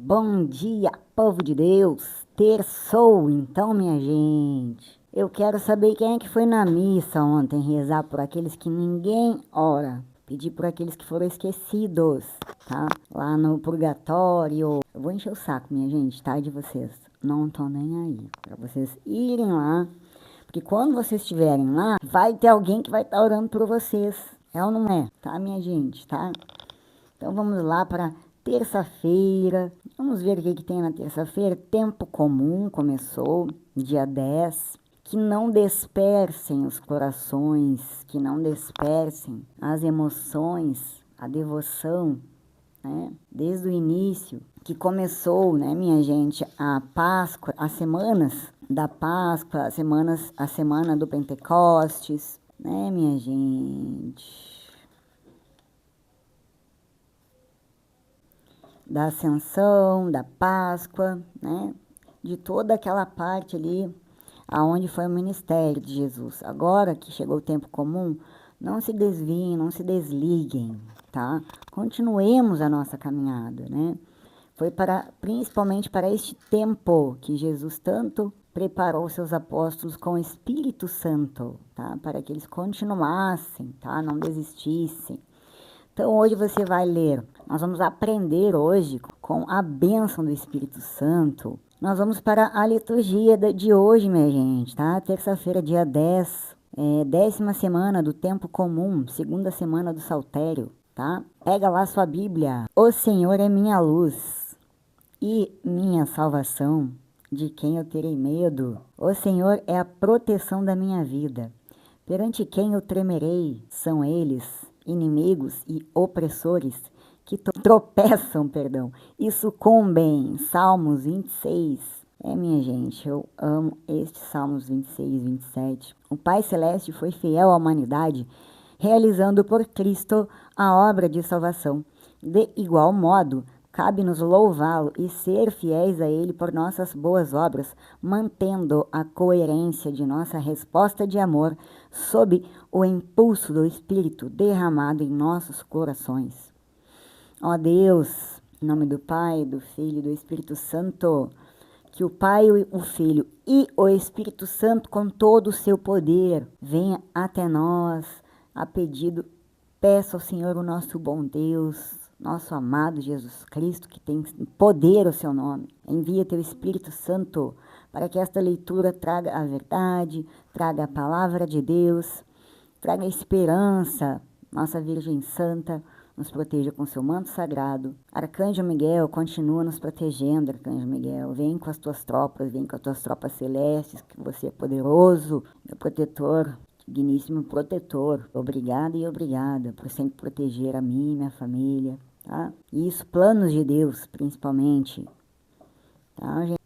Bom dia, povo de Deus. Terçou, então, minha gente. Eu quero saber quem é que foi na missa ontem rezar por aqueles que ninguém ora. Pedir por aqueles que foram esquecidos, tá? Lá no purgatório. Eu vou encher o saco, minha gente, tá? De vocês. Não tô nem aí. Pra vocês irem lá. Porque quando vocês estiverem lá, vai ter alguém que vai estar orando por vocês. É ou não é? Tá, minha gente, tá? Então vamos lá para terça-feira. Vamos ver o que tem na terça-feira. Tempo comum começou, dia 10. Que não dispersem os corações, que não dispersem as emoções, a devoção, né? Desde o início, que começou, né, minha gente, a Páscoa, as semanas da Páscoa, a semana do Pentecostes, né, minha gente? Da Ascensão, da Páscoa, né? De toda aquela parte ali aonde foi o ministério de Jesus. Agora que chegou o tempo comum, não se desviem, não se desliguem, tá? Continuemos a nossa caminhada, né? Foi principalmente para este tempo que Jesus tanto preparou seus apóstolos com o Espírito Santo, tá? Para que eles continuassem, tá? Não desistissem. Então hoje você vai ler, nós vamos aprender hoje com a bênção do Espírito Santo. Nós vamos para a liturgia de hoje, minha gente, tá? Terça-feira, dia 10, 10ª semana do tempo comum, segunda semana do saltério, tá? Pega lá sua Bíblia. O Senhor é minha luz e minha salvação, de quem eu terei medo? O Senhor é a proteção da minha vida. Perante quem eu tremerei? São eles, inimigos e opressores, que tropeçam, e sucumbem. Salmos 26. Minha gente, eu amo estes Salmos 26, 27. O Pai Celeste foi fiel à humanidade, realizando por Cristo a obra de salvação. De igual modo, cabe-nos louvá-lo e ser fiéis a ele por nossas boas obras, mantendo a coerência de nossa resposta de amor sob o impulso do Espírito derramado em nossos corações. Ó Deus, em nome do Pai, do Filho e do Espírito Santo, que o Pai, o Filho e o Espírito Santo, com todo o seu poder, venha até nós, a pedido, peço ao Senhor, o nosso bom Deus, nosso amado Jesus Cristo, que tem poder o seu nome. Envia teu Espírito Santo para que esta leitura traga a verdade, traga a palavra de Deus, traga esperança. Nossa Virgem Santa nos proteja com seu manto sagrado. Arcanjo Miguel, continua nos protegendo, Arcanjo Miguel. Vem com as tuas tropas, vem com as tuas tropas celestes, que você é poderoso, meu protetor, digníssimo protetor. Obrigada e obrigada por sempre proteger a mim e minha família, tá? Isso, planos de Deus, principalmente, tá, gente?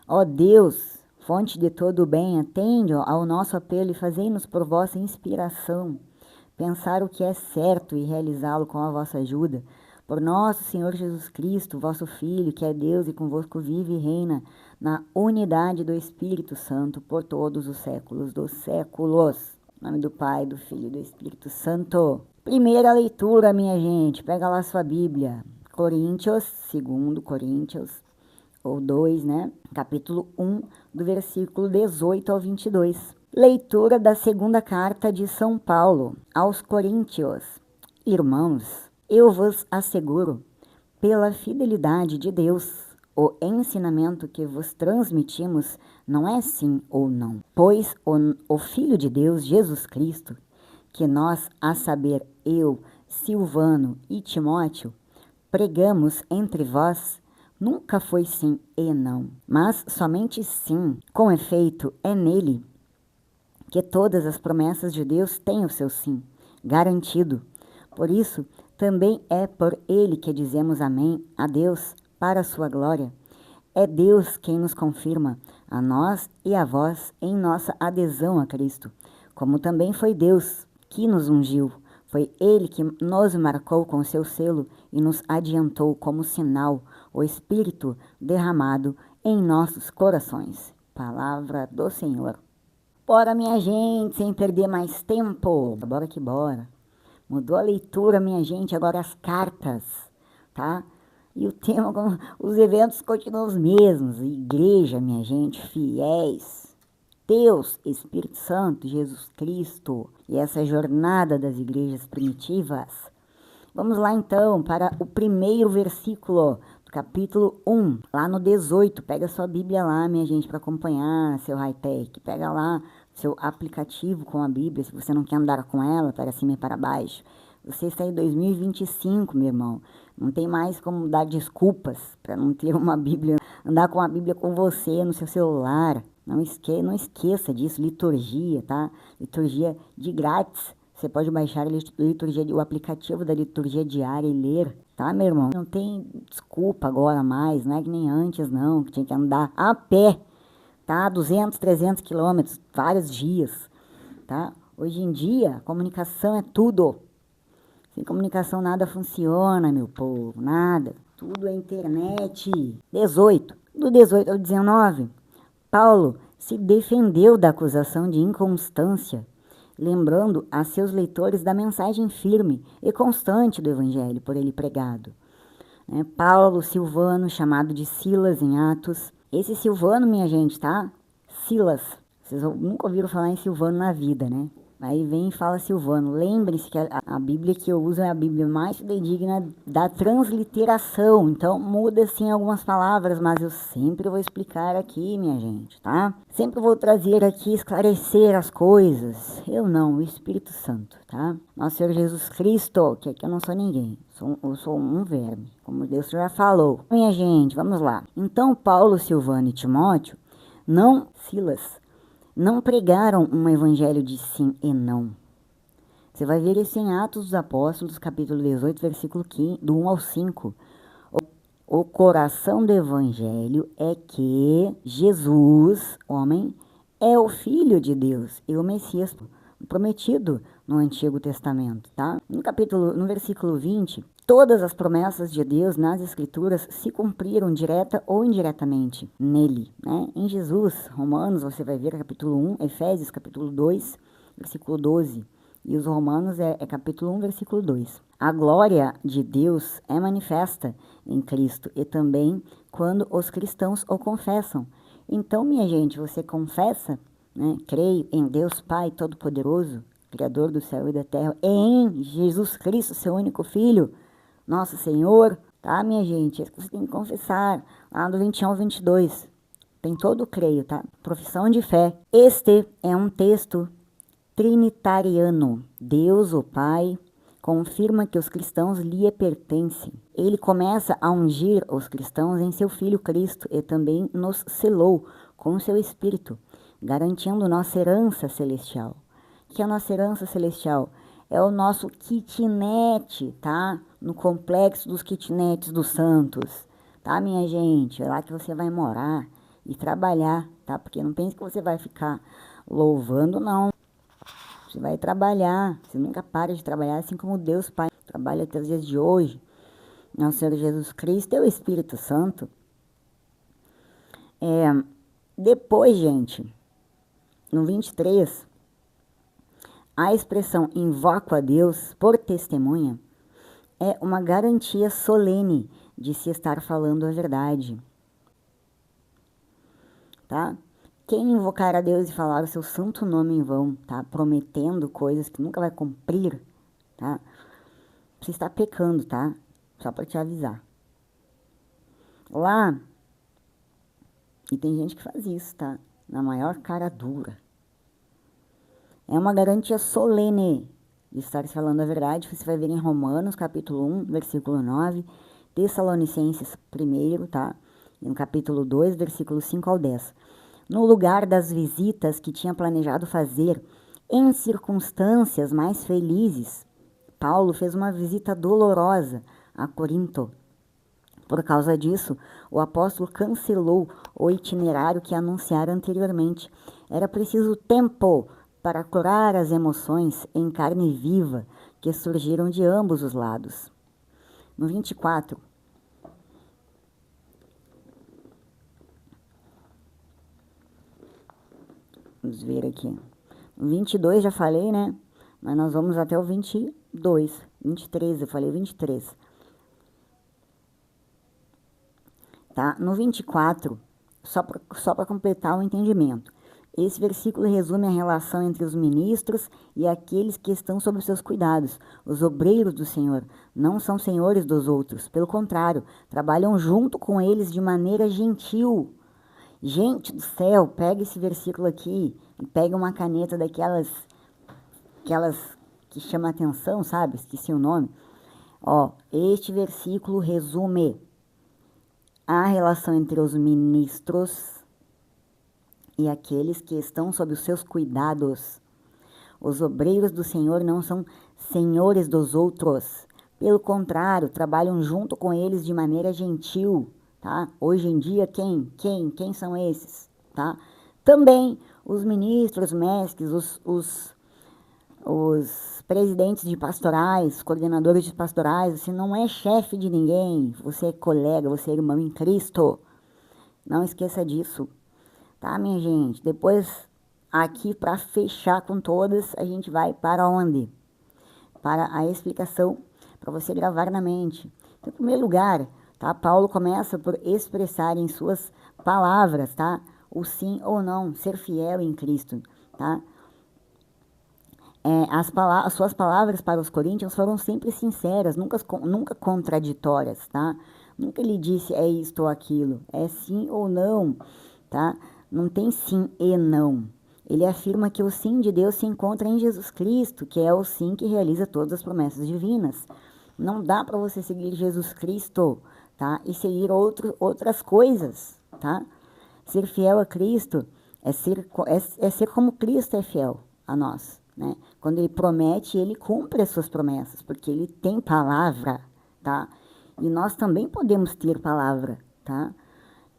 Ó Deus, fonte de todo o bem, atende ao nosso apelo e fazei-nos por vossa inspiração pensar o que é certo e realizá-lo com a vossa ajuda. Por nosso Senhor Jesus Cristo, vosso Filho, que é Deus e convosco vive e reina na unidade do Espírito Santo por todos os séculos dos séculos. Em nome do Pai, do Filho e do Espírito Santo. Primeira leitura, minha gente. Pega lá sua Bíblia. Coríntios, 2 Coríntios, ou 2, né? Capítulo 1, do versículo 18 ao 22. Leitura da segunda carta de São Paulo aos Coríntios. Irmãos, eu vos asseguro, pela fidelidade de Deus, o ensinamento que vos transmitimos não é sim ou não, pois o Filho de Deus, Jesus Cristo, que nós, a saber, eu, Silvano e Timóteo, pregamos entre vós, nunca foi sim e não, mas somente sim. Com efeito, é nele que todas as promessas de Deus têm o seu sim, garantido. Por isso, também é por ele que dizemos amém a Deus para a sua glória. É Deus quem nos confirma, a nós e a vós, em nossa adesão a Cristo, como também foi Deus que nos ungiu. Foi ele que nos marcou com seu selo e nos adiantou como sinal o Espírito derramado em nossos corações. Palavra do Senhor. Bora, minha gente, sem perder mais tempo. Bora que bora. Mudou a leitura, minha gente, agora as cartas, tá? E o tema, os eventos continuam os mesmos. Igreja, minha gente, fiéis. Deus, Espírito Santo, Jesus Cristo. E essa jornada das igrejas primitivas. Vamos lá então para o primeiro versículo do capítulo 1, lá no 18. Pega sua Bíblia lá, minha gente, para acompanhar seu high-tech. Pega lá seu aplicativo com a Bíblia, se você não quer andar com ela para cima e para baixo. Você está em 2025, meu irmão. Não tem mais como dar desculpas para não ter uma Bíblia, andar com a Bíblia com você no seu celular. Não esqueça disso, liturgia, tá? Liturgia de grátis. Você pode baixar o aplicativo da liturgia diária e ler, tá, meu irmão? Não tem desculpa agora mais, não é que nem antes, não, que tinha que andar a pé, tá? 200, 300 quilômetros, vários dias, tá? Hoje em dia, comunicação é tudo. Sem comunicação nada funciona, meu povo, nada. Tudo é internet. 18. Do 18 ao 19, Paulo se defendeu da acusação de inconstância, lembrando a seus leitores da mensagem firme e constante do evangelho por ele pregado. Paulo, Silvano, chamado de Silas em Atos. Esse Silvano, minha gente, tá? Silas. Vocês nunca ouviram falar em Silvano na vida, né? Aí vem e fala Silvano. Lembre-se que a Bíblia que eu uso é a Bíblia mais fidedigna da transliteração. Então, muda assim algumas palavras, mas eu sempre vou explicar aqui, minha gente, tá? Sempre vou trazer aqui, esclarecer as coisas. Eu não, o Espírito Santo, tá? Nosso Senhor Jesus Cristo, que aqui eu não sou ninguém. Eu sou um verme, como Deus já falou. Minha gente, vamos lá. Então, Paulo, Silvano e Timóteo, Silas, não pregaram um evangelho de sim e não. Você vai ver isso em Atos dos Apóstolos, capítulo 18, versículo 15, do 1 ao 5. O coração do evangelho é que Jesus, homem, é o Filho de Deus e o Messias prometido no Antigo Testamento, tá? No versículo 20, todas as promessas de Deus nas Escrituras se cumpriram direta ou indiretamente nele, né? Em Jesus, Romanos, você vai ver capítulo 1, Efésios, capítulo 2, versículo 12. E os Romanos é capítulo 1, versículo 2. A glória de Deus é manifesta em Cristo e também quando os cristãos o confessam. Então, minha gente, você confessa, né? Creio em Deus Pai Todo-Poderoso, Criador do céu e da terra, e em Jesus Cristo, seu único Filho, nosso Senhor, tá, minha gente? É isso que você tem que confessar, lá no 21 ao 22. Tem todo o creio, tá? Profissão de fé. Este é um texto trinitariano. Deus, o Pai, confirma que os cristãos lhe pertencem. Ele começa a ungir os cristãos em seu Filho Cristo e também nos selou com seu Espírito, garantindo nossa herança celestial. O que é a nossa herança celestial? É o nosso kitnet, tá? No complexo dos kitnets dos santos, tá, minha gente? É lá que você vai morar e trabalhar, tá? Porque não pense que você vai ficar louvando, não. Você vai trabalhar, você nunca para de trabalhar, assim como Deus Pai trabalha até os dias de hoje. Nosso Senhor Jesus Cristo e o Espírito Santo. Depois, gente, no 23, a expressão invoco a Deus por testemunha é uma garantia solene de se estar falando a verdade. Tá? Quem invocar a Deus e falar o seu santo nome em vão, tá? Prometendo coisas que nunca vai cumprir, tá? Você está pecando, tá? Só para te avisar. Lá, e tem gente que faz isso, tá? Na maior cara dura. É uma garantia solene de estar falando a verdade. Você vai ver em Romanos, capítulo 1, versículo 9, Tessalonicenses 1, tá? E no capítulo 2, versículo 5 ao 10. No lugar das visitas que tinha planejado fazer em circunstâncias mais felizes, Paulo fez uma visita dolorosa a Corinto. Por causa disso, o apóstolo cancelou o itinerário que anunciara anteriormente. Era preciso tempo para curar as emoções em carne viva que surgiram de ambos os lados. No 24, vamos ver aqui. No 22 já falei, né? Mas nós vamos até o 22. 23, eu falei 23. tá? No 24, só para completar o entendimento. Esse versículo resume a relação entre os ministros e aqueles que estão sob seus cuidados. Os obreiros do Senhor não são senhores dos outros, pelo contrário, trabalham junto com eles de maneira gentil. Gente do céu, pega esse versículo aqui e pega uma caneta daquelas que chama atenção, sabe? Esqueci o nome. Ó, este versículo resume a relação entre os ministros e aqueles que estão sob os seus cuidados. Os obreiros do Senhor não são senhores dos outros. Pelo contrário, trabalham junto com eles de maneira gentil, tá? Hoje em dia, quem são esses, tá? Também os ministros, mestres, os presidentes de pastorais, coordenadores de pastorais, você não é chefe de ninguém, você é colega, você é irmão em Cristo. Não esqueça disso. Tá, minha gente? Depois, aqui para fechar com todas, a gente vai para onde? Para a explicação, para você gravar na mente. Então, em primeiro lugar, tá? Paulo começa por expressar em suas palavras, tá? O sim ou não, ser fiel em Cristo, tá? As suas palavras para os coríntios foram sempre sinceras, nunca contraditórias, tá? Nunca ele disse é isto ou aquilo, é sim ou não, tá? Não tem sim e não. Ele afirma que o sim de Deus se encontra em Jesus Cristo, que é o sim que realiza todas as promessas divinas. Não dá para você seguir Jesus Cristo, tá? E seguir outras coisas, tá? Ser fiel a Cristo é ser como Cristo é fiel a nós, né? Quando ele promete, ele cumpre as suas promessas, porque ele tem palavra, tá? E nós também podemos ter palavra, tá?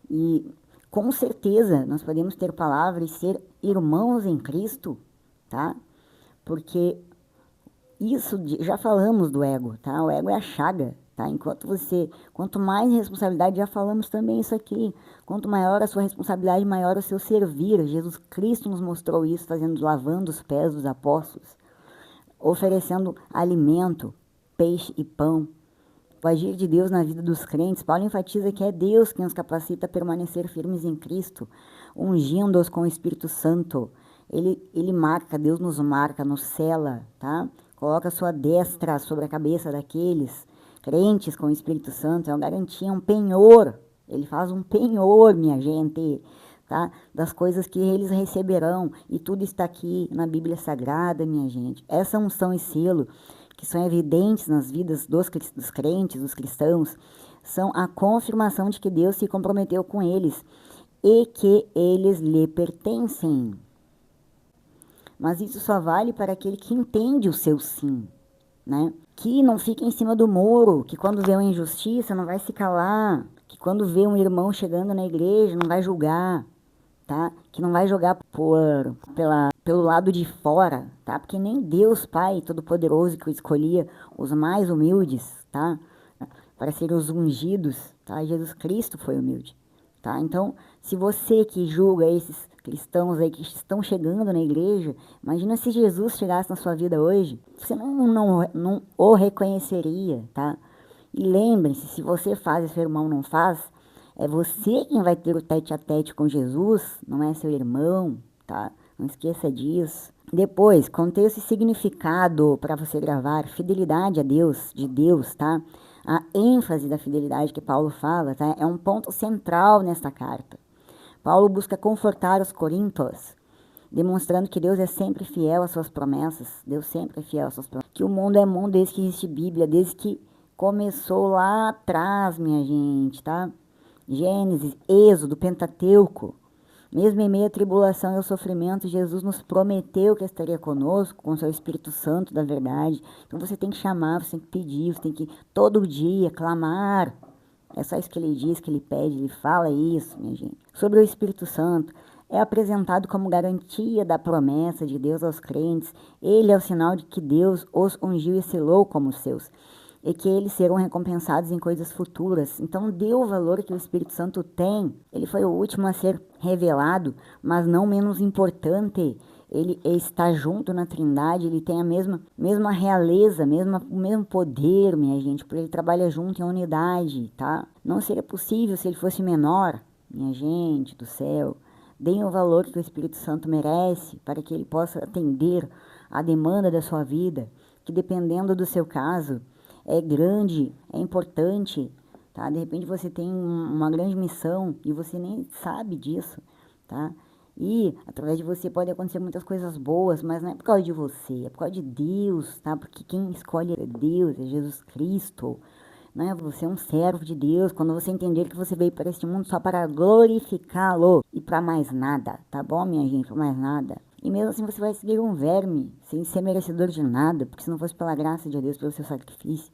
E com certeza nós podemos ter palavra e ser irmãos em Cristo, tá? Porque isso, já falamos do ego, tá? O ego é a chaga, tá? Quanto mais responsabilidade, já falamos também isso aqui. Quanto maior a sua responsabilidade, maior o seu servir. Jesus Cristo nos mostrou isso, lavando os pés dos apóstolos, oferecendo alimento, peixe e pão. O agir de Deus na vida dos crentes, Paulo enfatiza que é Deus quem nos capacita a permanecer firmes em Cristo, ungindo-os com o Espírito Santo. Ele marca, Deus nos marca, nos sela, tá? Coloca a sua destra sobre a cabeça daqueles crentes com o Espírito Santo, é uma garantia, um penhor. Ele faz um penhor, minha gente, tá? Das coisas que eles receberão, e tudo está aqui na Bíblia Sagrada, minha gente. Essa unção e selo que são evidentes nas vidas dos crentes, dos cristãos, são a confirmação de que Deus se comprometeu com eles e que eles lhe pertencem. Mas isso só vale para aquele que entende o seu sim, né? Que não fica em cima do muro, que quando vê uma injustiça não vai se calar, que quando vê um irmão chegando na igreja não vai julgar, tá? Que não vai jogar pelo lado de fora, tá? Porque nem Deus Pai Todo-Poderoso que escolhia os mais humildes, tá? Para serem os ungidos, tá? Jesus Cristo foi humilde, tá? Então, se você que julga esses cristãos aí que estão chegando na igreja, imagina se Jesus chegasse na sua vida hoje, você não o reconheceria, tá? E lembre-se, se você faz e seu irmão não faz, é você quem vai ter o tete a tete com Jesus, não é seu irmão, tá? Não esqueça disso. Depois, contexto e significado para você gravar, fidelidade a Deus, de Deus, tá? A ênfase da fidelidade que Paulo fala, tá? É um ponto central nesta carta. Paulo busca confortar os coríntios, demonstrando que Deus é sempre fiel às suas promessas. Deus sempre é fiel às suas promessas. Que o mundo é mundo desde que existe Bíblia, desde que começou lá atrás, minha gente, tá? Gênesis, Êxodo, Pentateuco. Mesmo em meio à tribulação e ao sofrimento, Jesus nos prometeu que estaria conosco com o seu Espírito Santo da verdade. Então você tem que chamar, você tem que pedir, você tem que todo dia clamar. É só isso que ele diz, que ele pede, ele fala isso, minha gente. Sobre o Espírito Santo, é apresentado como garantia da promessa de Deus aos crentes. Ele é o sinal de que Deus os ungiu e selou como seus, e que eles serão recompensados em coisas futuras. Então, dê o valor que o Espírito Santo tem. Ele foi o último a ser revelado, mas não menos importante. Ele está junto na Trindade, ele tem a mesma realeza, o mesmo poder, minha gente, porque ele trabalha junto em unidade, tá? Não seria possível se ele fosse menor. Minha gente do céu, deem o valor que o Espírito Santo merece para que ele possa atender a demanda da sua vida, que dependendo do seu caso, é grande, é importante, tá? De repente você tem uma grande missão e você nem sabe disso, tá? E através de você pode acontecer muitas coisas boas, mas não é por causa de você, é por causa de Deus, tá? Porque quem escolhe é Deus, é Jesus Cristo. Né? Você é um servo de Deus, quando você entender que você veio para este mundo só para glorificá-lo e para mais nada, tá bom, minha gente? Para mais nada. E mesmo assim você vai seguir um verme, sem ser merecedor de nada, porque se não fosse pela graça de Deus, pelo seu sacrifício,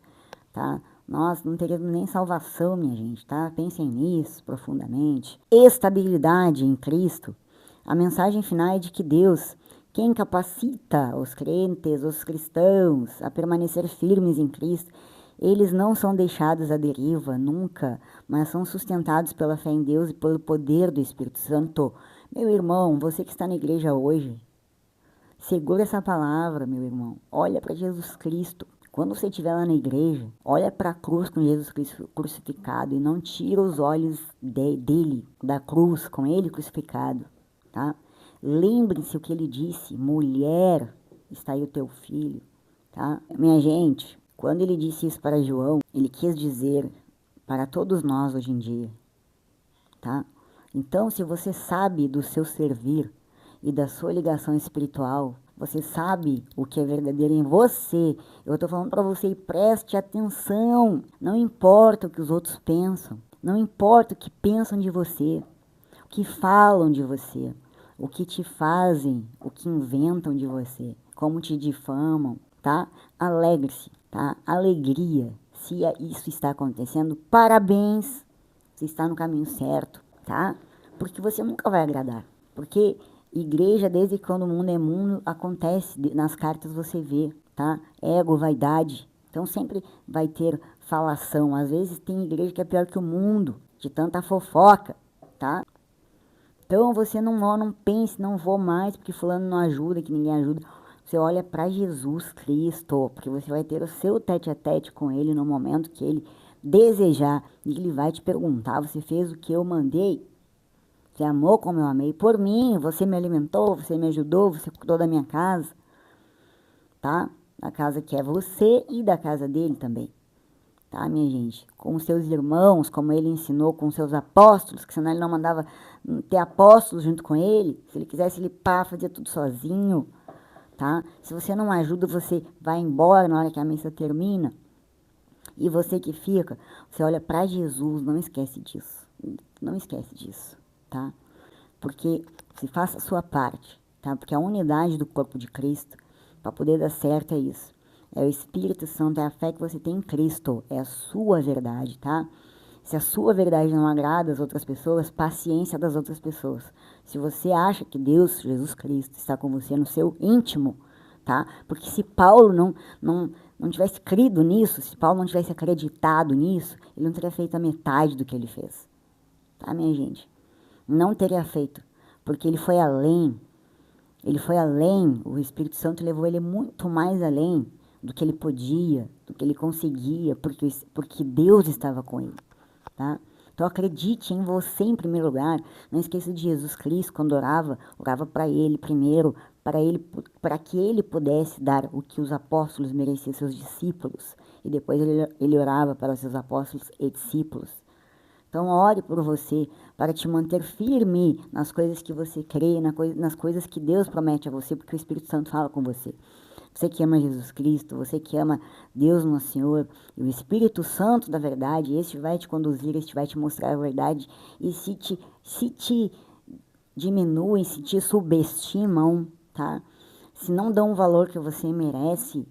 tá? Nós não teríamos nem salvação, minha gente, tá? Pensem nisso profundamente. Estabilidade em Cristo. A mensagem final é de que Deus, quem capacita os crentes, os cristãos, a permanecer firmes em Cristo, eles não são deixados à deriva, nunca, mas são sustentados pela fé em Deus e pelo poder do Espírito Santo. Meu irmão, você que está na igreja hoje, segura essa palavra, meu irmão. Olha para Jesus Cristo. Quando você estiver lá na igreja, olha para a cruz com Jesus Cristo crucificado e não tira os olhos dele, da cruz, com ele crucificado, tá? Lembre-se o que ele disse, mulher, está aí o teu filho, tá? Minha gente, quando ele disse isso para João, ele quis dizer para todos nós hoje em dia, tá? Então, se você sabe do seu servir e da sua ligação espiritual, você sabe o que é verdadeiro em você, eu estou falando para você e preste atenção. Não importa o que os outros pensam, não importa o que pensam de você, o que falam de você, o que te fazem, o que inventam de você, como te difamam, tá? Alegre-se, tá? Alegria. Se isso está acontecendo, parabéns, você está no caminho certo, tá? Porque você nunca vai agradar. Porque igreja, desde quando o mundo é mundo, acontece, nas cartas você vê, tá? Ego, vaidade. Então sempre vai ter falação. Às vezes tem igreja que é pior que o mundo, de tanta fofoca, tá? Então você não pense, não vou mais porque fulano não ajuda, que ninguém ajuda. Você olha para Jesus Cristo, porque você vai ter o seu tete-a-tete com ele no momento que ele desejar. E ele vai te perguntar, você fez o que eu mandei? Você amou como eu amei? Por mim, você me alimentou, você me ajudou, você cuidou da minha casa, tá? Da casa que é você e da casa dele também, tá, minha gente? Com os seus irmãos, como ele ensinou, com os seus apóstolos, que senão ele não mandava ter apóstolos junto com ele. Se ele quisesse, ele fazia tudo sozinho, tá? Se você não ajuda, você vai embora na hora que a missa termina. E você que fica, você olha para Jesus, não esquece disso. Não esquece disso, tá? Porque se faça a sua parte, tá? Porque a unidade do corpo de Cristo, para poder dar certo, é isso. É o Espírito Santo, é a fé que você tem em Cristo, é a sua verdade, tá? Se a sua verdade não agrada as outras pessoas, paciência das outras pessoas. Se você acha que Deus, Jesus Cristo, está com você no seu íntimo, tá? Porque se Paulo não tivesse crido nisso, se Paulo não tivesse acreditado nisso, ele não teria feito a metade do que ele fez. Tá, minha gente? Não teria feito, porque ele foi além. Ele foi além, o Espírito Santo levou ele muito mais além do que ele podia, do que ele conseguia, porque Deus estava com ele, tá? Então acredite em você em primeiro lugar. Não esqueça de Jesus Cristo, quando orava para ele primeiro, para que ele pudesse dar o que os apóstolos mereciam aos seus discípulos. E depois ele orava para os seus apóstolos e discípulos. Então ore por você, para te manter firme nas coisas que você crê, nas coisas que Deus promete a você, porque o Espírito Santo fala com você. Você que ama Jesus Cristo, você que ama Deus nosso Senhor, e o Espírito Santo da verdade, este vai te conduzir, este vai te mostrar a verdade. E se te diminuem, se te subestimam, tá? Se não dão o valor que você merece,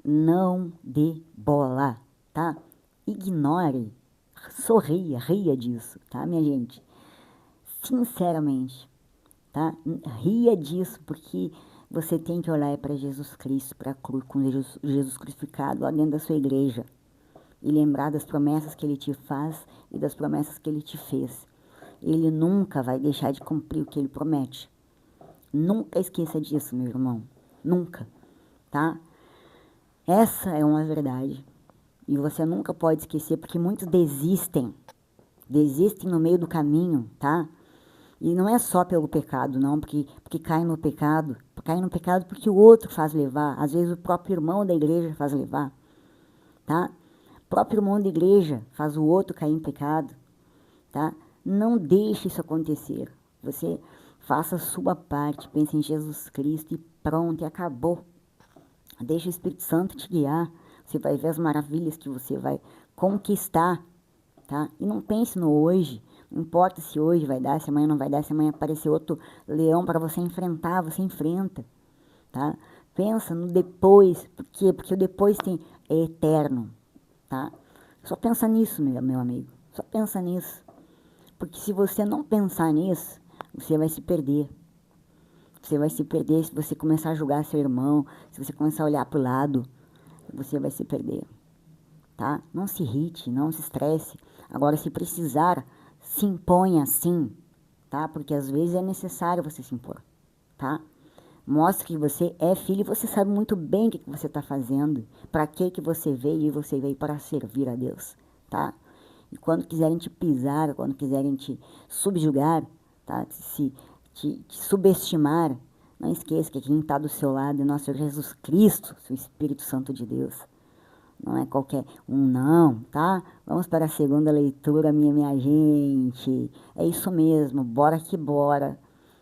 não dê bola, tá? Ignore, sorria, ria disso, tá, minha gente? Sinceramente, tá? Ria disso, porque você tem que olhar para Jesus Cristo, para a cruz, com Jesus crucificado lá dentro da sua igreja. E lembrar das promessas que ele te faz e das promessas que ele te fez. Ele nunca vai deixar de cumprir o que ele promete. Nunca esqueça disso, meu irmão. Nunca, tá? Essa é uma verdade. E você nunca pode esquecer, porque muitos desistem. desistem no meio do caminho, tá? E não é só pelo pecado, não, porque cai no pecado. Cai no pecado porque o outro faz levar. Às vezes o próprio irmão da igreja faz levar, tá? O próprio irmão da igreja faz o outro cair em pecado, tá? Não deixe isso acontecer. Você faça a sua parte, pense em Jesus Cristo e pronto, e acabou. Deixa o Espírito Santo te guiar. Você vai ver as maravilhas que você vai conquistar, tá? E não pense no hoje. Não importa se hoje vai dar, se amanhã não vai dar, se amanhã aparecer outro leão para você enfrentar, você enfrenta, tá? Pensa no depois. Por quê? Porque o depois é eterno, tá? Só pensa nisso, meu amigo. Só pensa nisso. Porque se você não pensar nisso, você vai se perder. Você vai se perder se você começar a julgar seu irmão, se você começar a olhar para o lado, você vai se perder, tá? Não se irrite, não se estresse. Agora, se precisar, se imponha sim, tá? Porque às vezes é necessário você se impor, tá? Mostre que você é filho e você sabe muito bem o que você está fazendo, para que você veio, e você veio para servir a Deus, tá? E quando quiserem te pisar, quando quiserem te subjugar, tá? Te subestimar, não esqueça que quem está do seu lado é nosso Jesus Cristo, o Espírito Santo de Deus. Não é qualquer um, não, tá? Vamos para a segunda leitura, minha gente. É isso mesmo, bora que bora.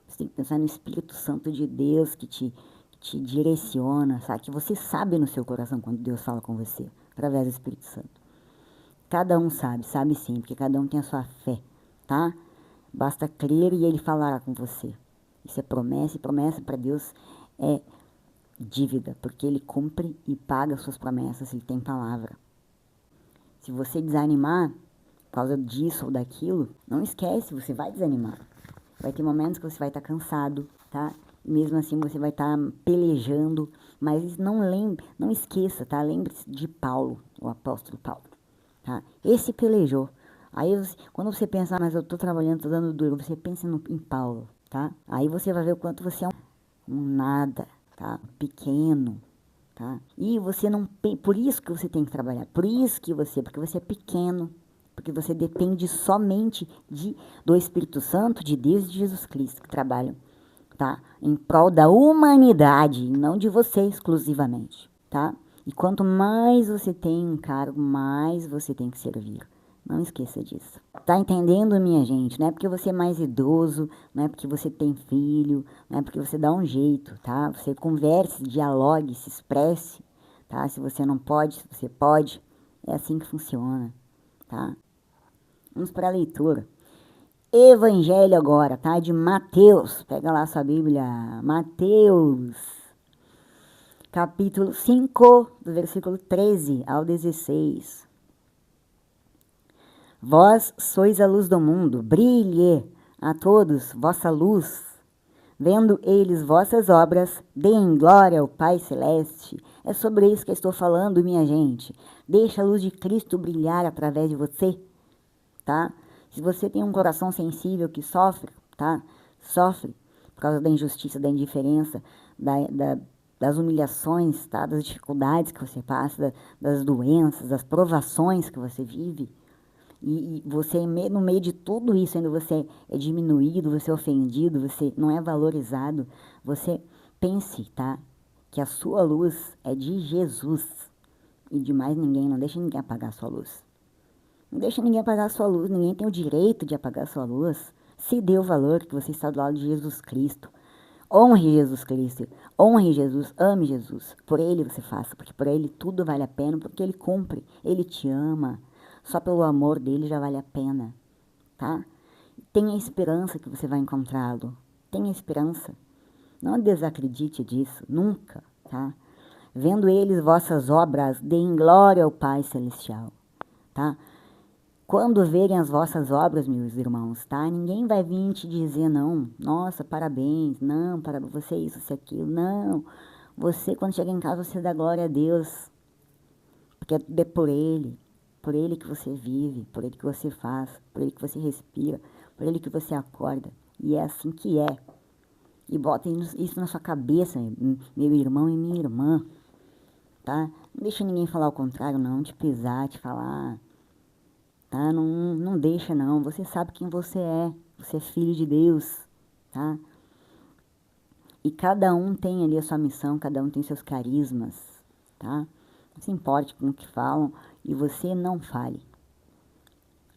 Você tem que pensar no Espírito Santo de Deus que te direciona, sabe? Que você sabe no seu coração quando Deus fala com você, através do Espírito Santo. Cada um sabe sim, porque cada um tem a sua fé, tá? Basta crer e ele falará com você. Isso é promessa, e promessa para Deus é dívida, porque ele cumpre e paga suas promessas, ele tem palavra. Se você desanimar por causa disso ou daquilo, não esquece, você vai desanimar. Vai ter momentos que você vai estar cansado, tá? E mesmo assim você vai estar pelejando, mas não esqueça, tá? Lembre-se de Paulo, o apóstolo Paulo, tá? Esse pelejou. Aí, quando você pensa, mas eu tô trabalhando, tô dando duro, você pensa em Paulo, tá? Aí você vai ver o quanto você é um nada, tá? Pequeno, tá? E você não tem, por isso que você tem que trabalhar, porque você é pequeno, porque você depende somente do Espírito Santo, de Deus e de Jesus Cristo que trabalham, tá? Em prol da humanidade, não de você exclusivamente, tá? E quanto mais você tem um cargo, mais você tem que servir. Não esqueça disso. Tá entendendo, minha gente? Não é porque você é mais idoso, não é porque você tem filho, não é porque você dá um jeito, tá? Você converse, dialogue, se expresse, tá? Se você não pode, se você pode. É assim que funciona, tá? Vamos para a leitura. Evangelho agora, tá? De Mateus. Pega lá sua Bíblia. Mateus, capítulo 5, do versículo 13 ao 16. Vós sois a luz do mundo, brilhe a todos vossa luz. Vendo eles vossas obras, deem glória ao Pai Celeste. É sobre isso que eu estou falando, minha gente. Deixa a luz de Cristo brilhar através de você, tá? Se você tem um coração sensível que sofre, tá? Sofre por causa da injustiça, da indiferença, das humilhações, tá? Das dificuldades que você passa, das doenças, das provações que você vive. E você, no meio de tudo isso, ainda você é diminuído, você é ofendido, você não é valorizado. Você pense, tá? Que a sua luz é de Jesus e de mais ninguém. Não deixa ninguém apagar a sua luz. Não deixa ninguém apagar a sua luz. Ninguém tem o direito de apagar a sua luz. Se dê o valor que você está do lado de Jesus Cristo. Honre Jesus Cristo. Honre Jesus. Ame Jesus. Por Ele você faça. Porque por Ele tudo vale a pena. Porque Ele cumpre. Ele te ama. Só pelo amor dele já vale a pena, tá? Tenha esperança que você vai encontrá-lo. Tenha esperança. Não desacredite disso, nunca, tá? Vendo eles vossas obras, deem glória ao Pai Celestial, tá? Quando verem as vossas obras, meus irmãos, tá? Ninguém vai vir te dizer, não, nossa, parabéns, não, para você isso, você aquilo, não. Você, quando chega em casa, você dá glória a Deus, porque é por Ele que você vive, por Ele que você faz, por Ele que você respira, por Ele que você acorda. E é assim que é. E bota isso na sua cabeça, meu irmão e minha irmã, tá? Não deixa ninguém falar o contrário, não, te pisar, te falar, tá? Não deixa, não. Você sabe quem você é filho de Deus, tá? E cada um tem ali a sua missão, cada um tem seus carismas, tá? Não se importe com o que falam e você não fale.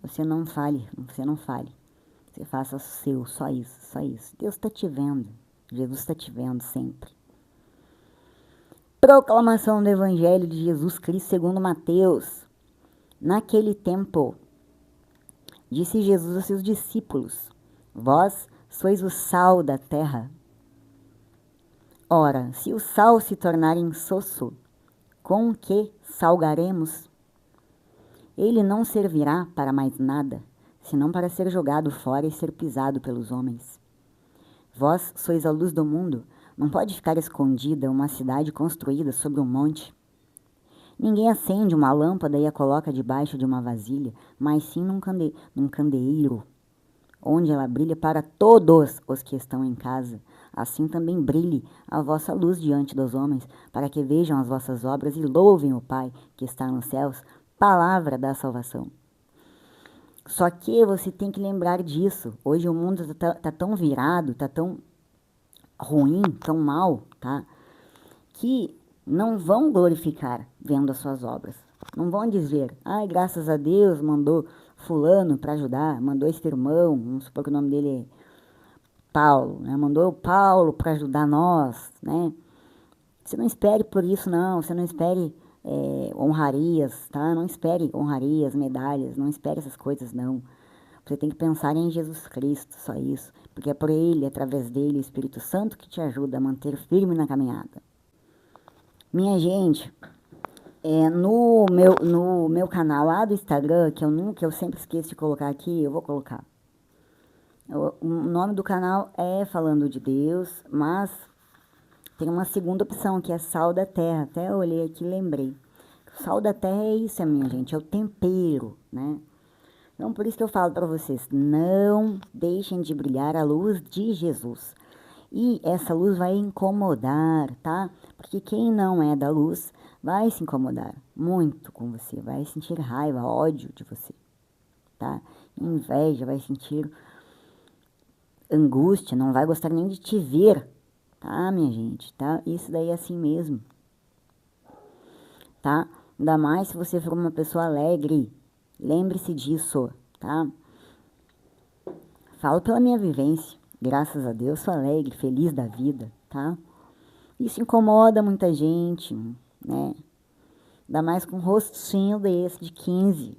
Você não fale, você não fale. Você faça o seu, só isso, só isso. Deus está te vendo. Jesus está te vendo sempre. Proclamação do Evangelho de Jesus Cristo segundo Mateus. Naquele tempo, disse Jesus aos seus discípulos: Vós sois o sal da terra. Ora, se o sal se tornar insosso, com que salgaremos? Ele não servirá para mais nada, senão para ser jogado fora e ser pisado pelos homens. Vós sois a luz do mundo. Não pode ficar escondida uma cidade construída sobre um monte. Ninguém acende uma lâmpada e a coloca debaixo de uma vasilha, mas sim num candeeiro, onde ela brilha para todos os que estão em casa. Assim também brilhe a vossa luz diante dos homens, para que vejam as vossas obras e louvem o Pai que está nos céus. Palavra da salvação. Só que você tem que lembrar disso. Hoje o mundo tá tão virado, tá tão ruim, tão mal, tá? Que não vão glorificar vendo as suas obras. Não vão dizer, ai, graças a Deus mandou fulano para ajudar, mandou esse irmão, vamos supor que o nome dele é Paulo, né? Mandou o Paulo para ajudar nós, né? Você não espere por isso, não. Você não espere honrarias, tá? Não espere honrarias, medalhas, não espere essas coisas, não. Você tem que pensar em Jesus Cristo, só isso. Porque é por Ele, através dele, o Espírito Santo que te ajuda a manter firme na caminhada. Minha gente, no meu canal lá do Instagram, que eu sempre esqueço de colocar aqui, eu vou colocar. O nome do canal é Falando de Deus, mas tem uma segunda opção, que é Sal da Terra. Até eu olhei aqui e lembrei. O sal da terra é isso, minha gente, é o tempero, né? Então, por isso que eu falo para vocês, não deixem de brilhar a luz de Jesus. E essa luz vai incomodar, tá? Porque quem não é da luz vai se incomodar muito com você, vai sentir raiva, ódio de você, tá? Inveja, vai sentir angústia, não vai gostar nem de te ver, tá, minha gente, tá? Isso daí é assim mesmo, tá? Ainda mais se você for uma pessoa alegre, lembre-se disso, tá? Falo pela minha vivência, graças a Deus sou alegre, feliz da vida, tá? Isso incomoda muita gente, né? Ainda mais com um rostinho desse de 15.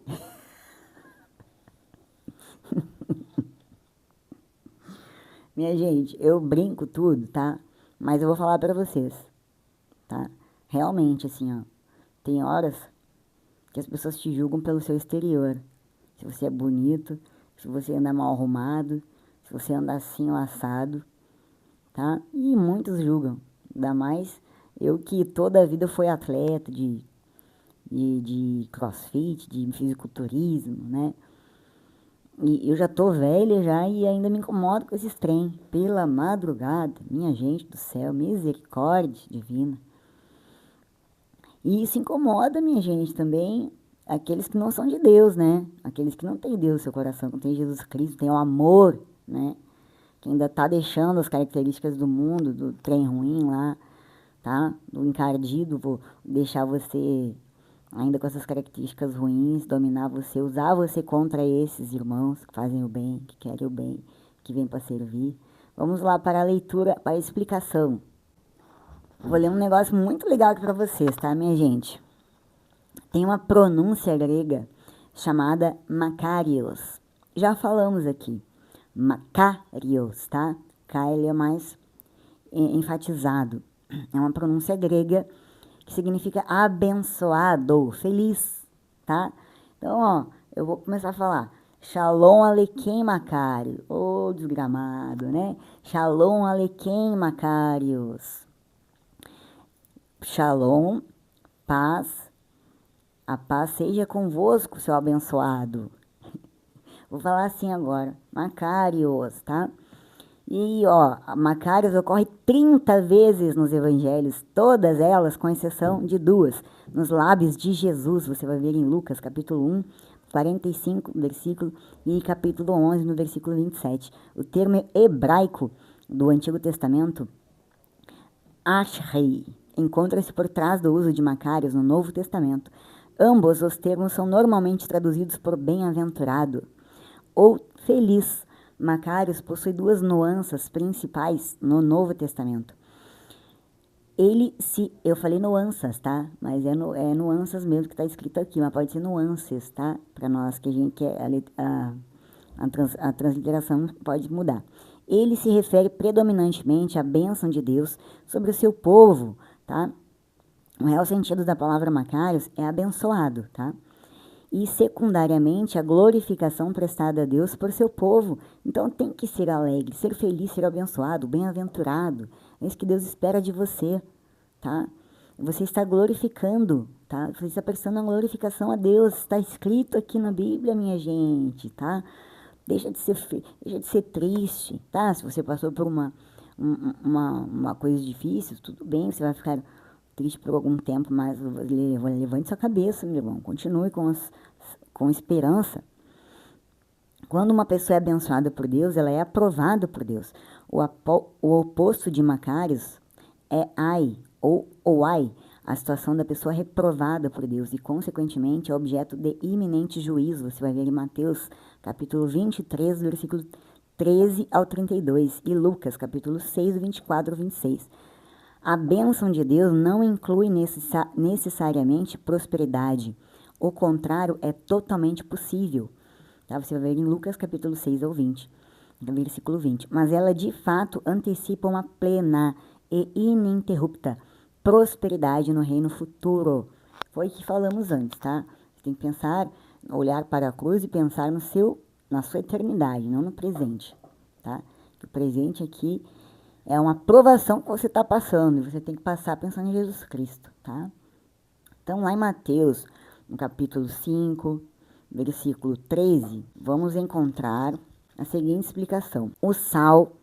Minha gente, eu brinco tudo, tá? Mas eu vou falar pra vocês, tá? Realmente, assim, ó, tem horas que as pessoas te julgam pelo seu exterior. Se você é bonito, se você anda mal arrumado, se você anda assim ou assado, tá? E muitos julgam. Ainda mais eu que toda a vida fui atleta de crossfit, de fisiculturismo, né? E eu já tô velha já e ainda me incomodo com esses trem. Pela madrugada, minha gente do céu, misericórdia divina. E isso incomoda, minha gente, também aqueles que não são de Deus, né? Aqueles que não têm Deus no seu coração, que não tem Jesus Cristo, tem o amor, né? Que ainda tá deixando as características do mundo, do trem ruim lá, tá? Do encardido, vou deixar você ainda com essas características ruins, dominar você, usar você contra esses irmãos que fazem o bem, que querem o bem, que vêm para servir. Vamos lá para a leitura, para a explicação. Vou ler um negócio muito legal aqui para vocês, tá, minha gente? Tem uma pronúncia grega chamada Makarios. Já falamos aqui. Makarios, tá? K ele é mais enfatizado. É uma pronúncia grega que significa abençoado, feliz, tá? Então, ó, eu vou começar a falar. Shalom Aleichem Makarios. Ô, desgramado, né? Shalom Aleichem Makarios. Shalom, paz, a paz seja convosco, seu abençoado. Vou falar assim agora, Macarios, tá? E, ó, Macarios ocorre 30 vezes nos evangelhos, todas elas, com exceção de 2, nos lábios de Jesus. Você vai ver em Lucas, capítulo 1, 45, versículo, e capítulo 11, no versículo 27. O termo hebraico do Antigo Testamento, Ashrei, encontra-se por trás do uso de Macários no Novo Testamento. Ambos os termos são normalmente traduzidos por bem-aventurado ou feliz. Macários possui duas nuances principais no Novo Testamento. Eu falei nuances, tá? Mas é nuances mesmo que está escrito aqui, mas pode ser nuances, tá? Para nós que a gente quer, a transliteração pode mudar. Ele se refere predominantemente à bênção de Deus sobre o seu povo, tá? O real sentido da palavra Macários é abençoado, tá? E secundariamente a glorificação prestada a Deus por seu povo. Então tem que ser alegre, ser feliz, ser abençoado, bem-aventurado. É isso que Deus espera de você, tá? Você está glorificando, tá? Você está prestando a glorificação a Deus. Está escrito aqui na Bíblia, minha gente, tá? Deixa de ser triste, tá? Se você passou por uma coisa difícil, tudo bem, você vai ficar triste por algum tempo, mas levante sua cabeça, meu irmão. Continue com esperança. Quando uma pessoa é abençoada por Deus, ela é aprovada por Deus. O oposto de Macários é ai, ou ai, a situação da pessoa reprovada por Deus e, consequentemente, é objeto de iminente juízo. Você vai ver em Mateus, capítulo 23, versículo 13 ao 32, e Lucas, capítulo 6, 24 ao 26. A bênção de Deus não inclui necessariamente prosperidade. O contrário é totalmente possível. Tá? Você vai ver em Lucas, capítulo 6 ao 20, versículo 20. Mas ela, de fato, antecipa uma plena e ininterrupta prosperidade no reino futuro. Foi o que falamos antes, tá? Você tem que pensar, olhar para a cruz e pensar na sua eternidade, não no presente, tá? O presente aqui é uma provação que você está passando, e você tem que passar pensando em Jesus Cristo, tá? Então, lá em Mateus, no capítulo 5, versículo 13, vamos encontrar a seguinte explicação. O sal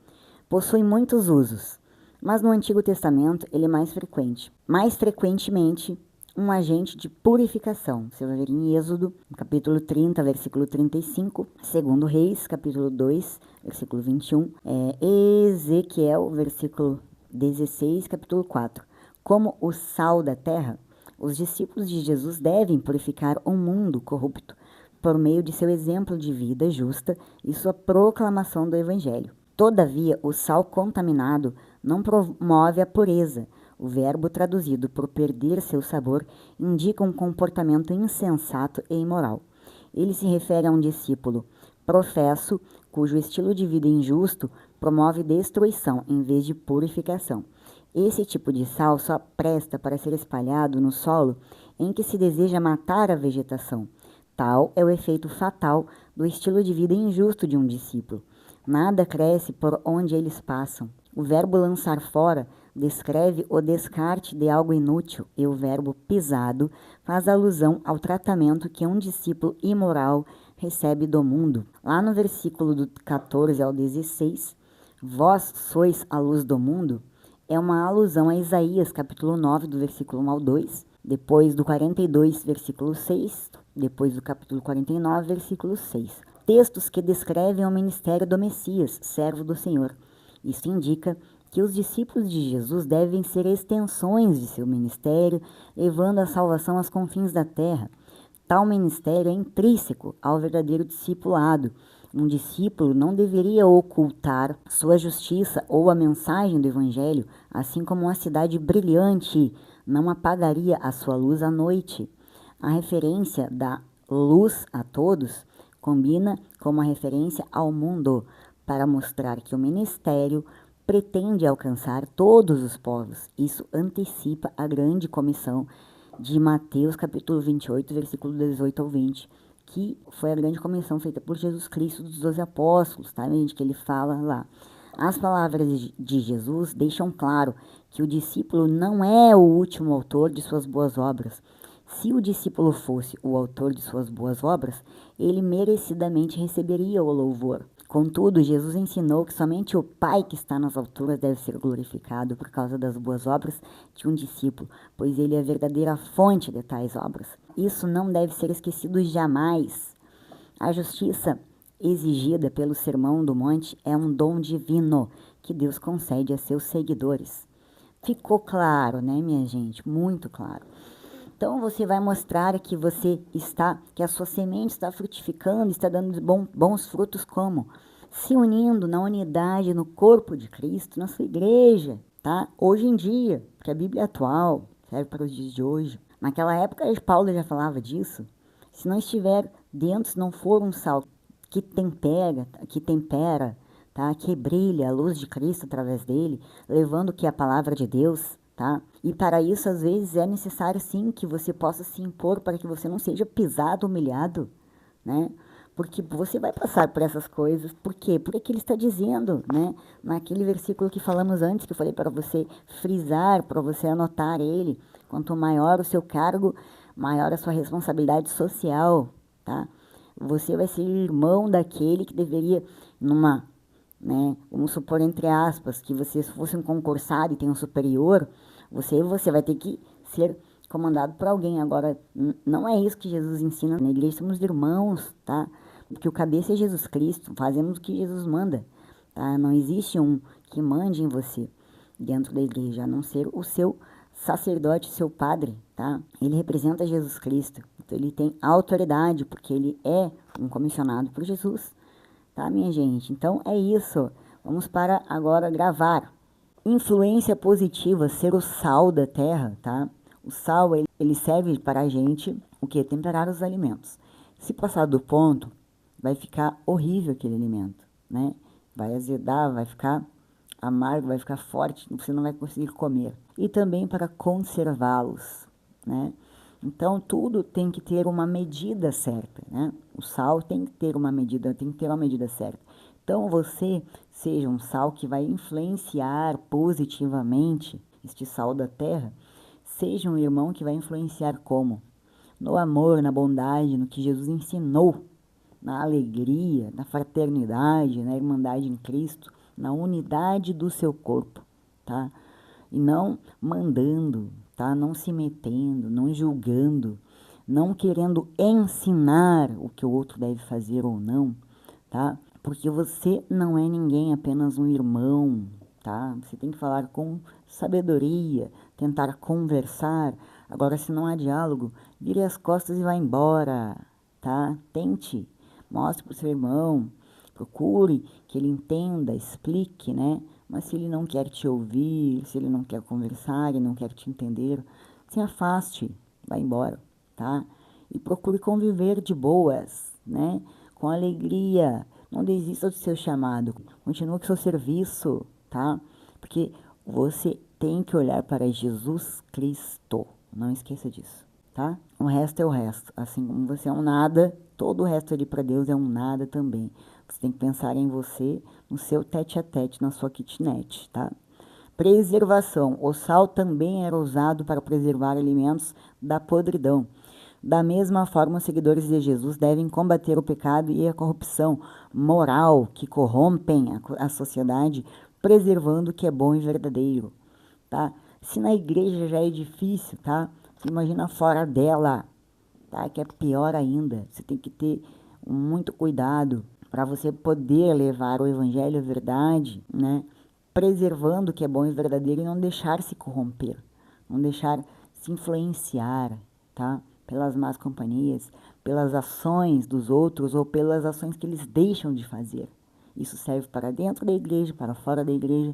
possui muitos usos, mas no Antigo Testamento ele é mais frequente. Mais frequentemente, um agente de purificação. Você vai ver em Êxodo, capítulo 30, versículo 35, segundo Reis, capítulo 2, versículo 21, Ezequiel, versículo 16, capítulo 4. Como o sal da terra, os discípulos de Jesus devem purificar um mundo corrupto por meio de seu exemplo de vida justa e sua proclamação do Evangelho. Todavia, o sal contaminado não promove a pureza. O verbo traduzido por perder seu sabor indica um comportamento insensato e imoral. Ele se refere a um discípulo professo, cujo estilo de vida injusto promove destruição em vez de purificação. Esse tipo de sal só presta para ser espalhado no solo em que se deseja matar a vegetação. Tal é o efeito fatal do estilo de vida injusto de um discípulo. Nada cresce por onde eles passam. O verbo lançar fora descreve o descarte de algo inútil e o verbo pisado faz alusão ao tratamento que um discípulo imoral recebe do mundo. Lá no versículo do 14 ao 16, vós sois a luz do mundo, é uma alusão a Isaías, capítulo 9, do versículo 1 ao 2, depois do 42, versículo 6, depois do capítulo 49, versículo 6. Textos que descrevem o ministério do Messias, servo do Senhor. Isso indica que os discípulos de Jesus devem ser extensões de seu ministério, levando a salvação aos confins da terra. Tal ministério é intrínseco ao verdadeiro discipulado. Um discípulo não deveria ocultar sua justiça ou a mensagem do Evangelho, assim como uma cidade brilhante não apagaria a sua luz à noite. A referência da luz a todos combina com uma referência ao mundo, para mostrar que o ministério pretende alcançar todos os povos. Isso antecipa a grande comissão de Mateus, capítulo 28, versículo 18 ao 20, que foi a grande comissão feita por Jesus Cristo dos 12 apóstolos, tá, gente? Que ele fala lá. As palavras de Jesus deixam claro que o discípulo não é o último autor de suas boas obras. Se o discípulo fosse o autor de suas boas obras, ele merecidamente receberia o louvor. Contudo, Jesus ensinou que somente o Pai que está nas alturas deve ser glorificado por causa das boas obras de um discípulo, pois ele é a verdadeira fonte de tais obras. Isso não deve ser esquecido jamais. A justiça exigida pelo Sermão do Monte é um dom divino que Deus concede a seus seguidores. Ficou claro, né, minha gente? Muito claro. Então você vai mostrar que que a sua semente está frutificando, está dando bons frutos como? Se unindo na unidade, no corpo de Cristo, na sua igreja, tá? Hoje em dia, porque a Bíblia é atual, serve para os dias de hoje. Naquela época, Paulo já falava disso. Se não estiver dentro, se não for um sal que tempera, tá? Que brilha a luz de Cristo através dele, levando o que é a palavra de Deus, tá? E para isso, às vezes, é necessário sim que você possa se impor para que você não seja pisado, humilhado, né? Porque você vai passar por essas coisas. Por quê? Porque ele está dizendo, né? Naquele versículo que falamos antes, que eu falei para você frisar, para você anotar ele. Quanto maior o seu cargo, maior a sua responsabilidade social, tá? Você vai ser irmão daquele que deveria, né? Vamos supor, entre aspas, que você fosse um concursado e tem um superior, você vai ter que ser comandado por alguém. Agora, não é isso que Jesus ensina na igreja, somos irmãos, tá? Porque o cabeça é Jesus Cristo, fazemos o que Jesus manda, tá? Não existe um que mande em você dentro da igreja, a não ser o seu sacerdote, seu padre, tá? Ele representa Jesus Cristo, então ele tem autoridade, porque ele é um comissionado por Jesus, tá, minha gente? Então é isso, vamos para agora gravar. Influência positiva, ser o sal da terra, tá? O sal, ele serve para a gente, o que? Temperar os alimentos. Se passar do ponto, vai ficar horrível aquele alimento, né? Vai azedar, vai ficar amargo, vai ficar forte, você não vai conseguir comer. E também para conservá-los, né? Então, tudo tem que ter uma medida certa, né? O sal tem que ter uma medida certa. Então, você seja um sal que vai influenciar positivamente este sal da terra. Seja um irmão que vai influenciar como? No amor, na bondade, no que Jesus ensinou, na alegria, na fraternidade, na irmandade em Cristo, na unidade do seu corpo, tá? E não mandando, tá? Não se metendo, não julgando, não querendo ensinar o que o outro deve fazer ou não, tá? Porque você não é ninguém, apenas um irmão, tá? Você tem que falar com sabedoria, tentar conversar. Agora, se não há diálogo, vire as costas e vá embora, tá? Tente, mostre para o seu irmão, procure que ele entenda, explique, né? Mas se ele não quer te ouvir, se ele não quer conversar, ele não quer te entender, se afaste, vá embora, tá? E procure conviver de boas, né? Com alegria. Não desista do seu chamado. Continue com o seu serviço, tá? Porque você tem que olhar para Jesus Cristo. Não esqueça disso, tá? O resto é o resto. Assim como você é um nada, todo o resto ali para Deus é um nada também. Você tem que pensar em você, no seu tete-a-tete, na sua kitnet, tá? Preservação. O sal também era usado para preservar alimentos da podridão. Da mesma forma, os seguidores de Jesus devem combater o pecado e a corrupção moral que corrompem a sociedade, preservando o que é bom e verdadeiro, tá? Se na igreja já é difícil, tá? Você imagina fora dela, tá? Que é pior ainda. Você tem que ter muito cuidado para você poder levar o evangelho à verdade, né? Preservando o que é bom e verdadeiro e não deixar se corromper, não deixar se influenciar, tá? Pelas más companhias, pelas ações dos outros ou pelas ações que eles deixam de fazer. Isso serve para dentro da igreja, para fora da igreja,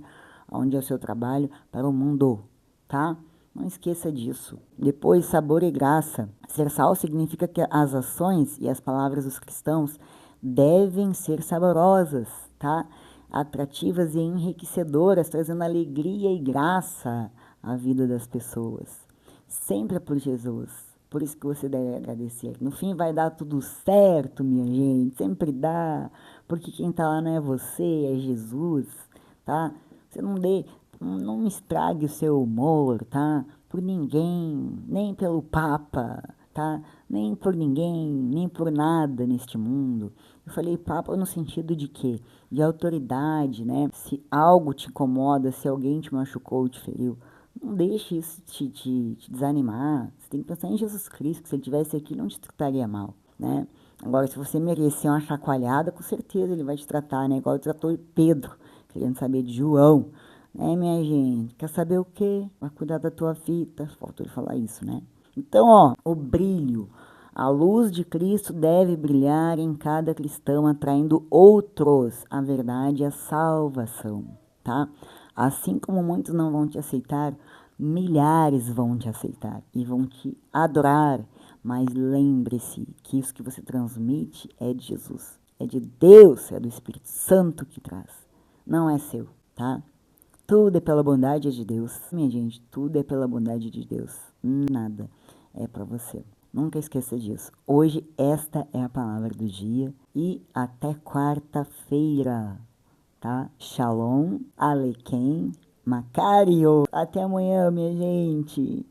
onde é o seu trabalho, para o mundo, tá? Não esqueça disso. Depois, sabor e graça. Ser sal significa que as ações e as palavras dos cristãos devem ser saborosas, tá? Atrativas e enriquecedoras, trazendo alegria e graça à vida das pessoas. Sempre é por Jesus. Por isso que você deve agradecer. No fim vai dar tudo certo, minha gente. Sempre dá. Porque quem está lá não é você, é Jesus, tá? Você não estrague o seu humor, tá? Por ninguém, nem pelo Papa, tá? Nem por ninguém, nem por nada neste mundo. Eu falei Papa no sentido de quê? De autoridade, né? Se algo te incomoda, se alguém te machucou, te feriu, não deixe isso te desanimar. Você tem que pensar em Jesus Cristo, que se ele estivesse aqui, não te trataria mal, né? Agora, se você merecer uma chacoalhada, com certeza ele vai te tratar, né? Igual ele tratou Pedro, querendo saber de João. Né, minha gente? Quer saber o quê? Vai cuidar da tua fita. Faltou ele falar isso, né? Então, ó, o brilho. A luz de Cristo deve brilhar em cada cristão, atraindo outros à verdade e à salvação, tá? Assim como muitos não vão te aceitar, milhares vão te aceitar e vão te adorar. Mas lembre-se que isso que você transmite é de Jesus, é de Deus, é do Espírito Santo que traz. Não é seu, tá? Tudo é pela bondade de Deus. Minha gente, tudo é pela bondade de Deus. Nada é para você. Nunca esqueça disso. Hoje esta é a palavra do dia e até quarta-feira, tá? Shalom, Alequem, Macario. Até amanhã, minha gente.